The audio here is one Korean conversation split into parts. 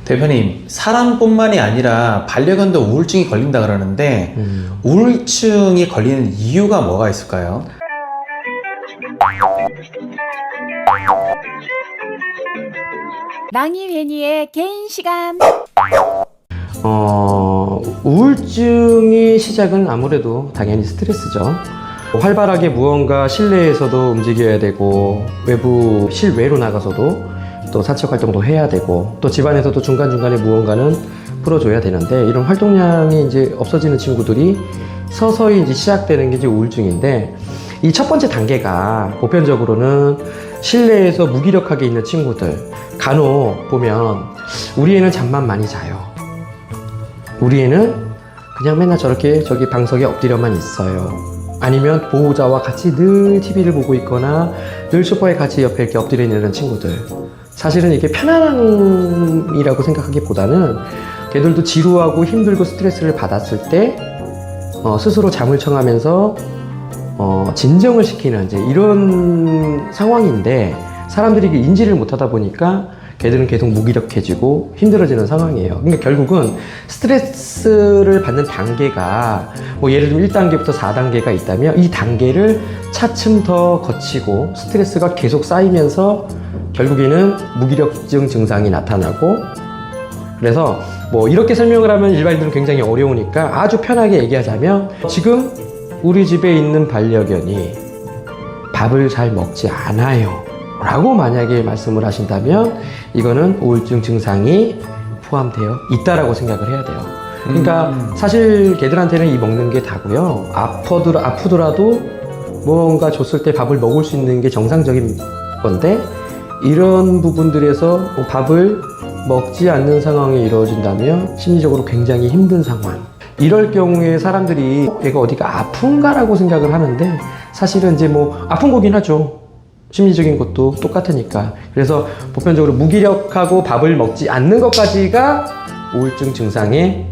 대표님, 사람뿐만이 아니라 반려견도 우울증이 걸린다 그러는데 우울증이 걸리는 이유가 뭐가 있을까요? 랑이회니의 개인 시간. 우울증의 시작은 아무래도 당연히 스트레스죠. 활발하게 무언가 실내에서도 움직여야 되고 외부 실외로 나가서도 또 사적 활동도 해야 되고 또 집안에서도 중간중간에 무언가는 풀어줘야 되는데 이런 활동량이 이제 없어지는 친구들이 서서히 이제 시작되는 게 이제 우울증인데 이 첫 번째 단계가 보편적으로는 실내에서 무기력하게 있는 친구들 간혹 보면 우리 애는 잠만 많이 자요. 우리 애는 그냥 맨날 저렇게 저기 방석에 엎드려만 있어요. 아니면 보호자와 같이 늘 TV를 보고 있거나 늘 소파에 같이 옆에 이렇게 엎드려 있는 친구들. 사실은 이게 편안함이라고 생각하기보다는 걔들도 지루하고 힘들고 스트레스를 받았을 때 스스로 잠을 청하면서 진정을 시키는 이제 이런 상황인데 사람들이 이게 인지를 못하다 보니까 걔들은 계속 무기력해지고 힘들어지는 상황이에요. 그러니까 결국은 스트레스를 받는 단계가 뭐 예를 들면 1단계부터 4단계가 있다면 이 단계를 차츰 더 거치고 스트레스가 계속 쌓이면서 결국에는 무기력증 증상이 나타나고 그래서 뭐 이렇게 설명을 하면 일반인들은 굉장히 어려우니까 아주 편하게 얘기하자면 지금 우리 집에 있는 반려견이 밥을 잘 먹지 않아요 라고 만약에 말씀을 하신다면 이거는 우울증 증상이 포함되어 있다라고 생각을 해야 돼요. 그러니까 사실 개들한테는 이 먹는 게 다고요. 아프더라도 뭔가 줬을 때 밥을 먹을 수 있는 게 정상적인 건데 이런 부분들에서 밥을 먹지 않는 상황이 이루어진다면 심리적으로 굉장히 힘든 상황. 이럴 경우에 사람들이 얘가 어디가 아픈가라고 생각을 하는데 사실은 이제 뭐 아픈 거긴 하죠. 심리적인 것도 똑같으니까. 그래서 보편적으로 무기력하고 밥을 먹지 않는 것까지가 우울증 증상의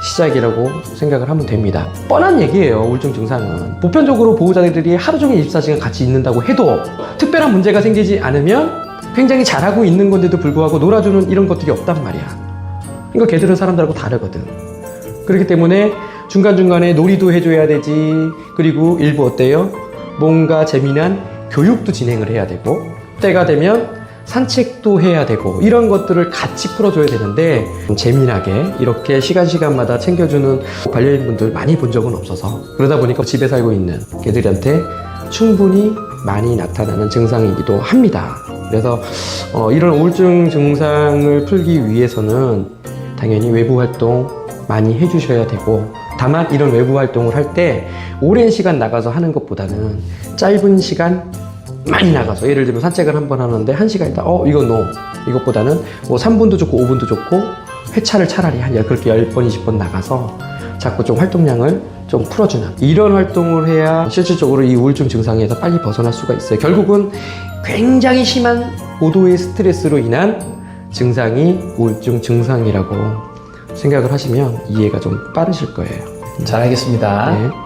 시작이라고 생각을 하면 됩니다. 뻔한 얘기예요. 우울증 증상은 보편적으로 보호자들이 하루 종일 24시간 같이 있는다고 해도 특별한 문제가 생기지 않으면 굉장히 잘하고 있는 건데도 불구하고 놀아주는 이런 것들이 없단 말이야. 그러니까 걔들은 사람들하고 다르거든. 그렇기 때문에 중간중간에 놀이도 해줘야 되지. 그리고 일부 어때요? 뭔가 재미난 교육도 진행을 해야 되고 때가 되면 산책도 해야 되고 이런 것들을 같이 풀어줘야 되는데 재미나게 이렇게 시간마다 챙겨주는 반려인분들 많이 본 적은 없어서 그러다 보니까 집에 살고 있는 개들한테 충분히 많이 나타나는 증상이기도 합니다. 그래서 이런 우울증 증상을 풀기 위해서는 당연히 외부 활동 많이 해주셔야 되고 다만 이런 외부 활동을 할 때 오랜 시간 나가서 하는 것보다는 짧은 시간 많이 나가서 예를 들면 산책을 한 번 하는데 1시간 있다 이거 이것보다는 뭐 3분도 좋고 5분도 좋고 회차를 차라리 그렇게 10번 20번 나가서 자꾸 좀 활동량을 좀 풀어주는 이런 활동을 해야 실질적으로 이 우울증 증상에서 빨리 벗어날 수가 있어요. 결국은 굉장히 심한 고도의 스트레스로 인한 증상이 우울증 증상이라고 생각을 하시면 이해가 좀 빠르실 거예요. 잘 알겠습니다. 네.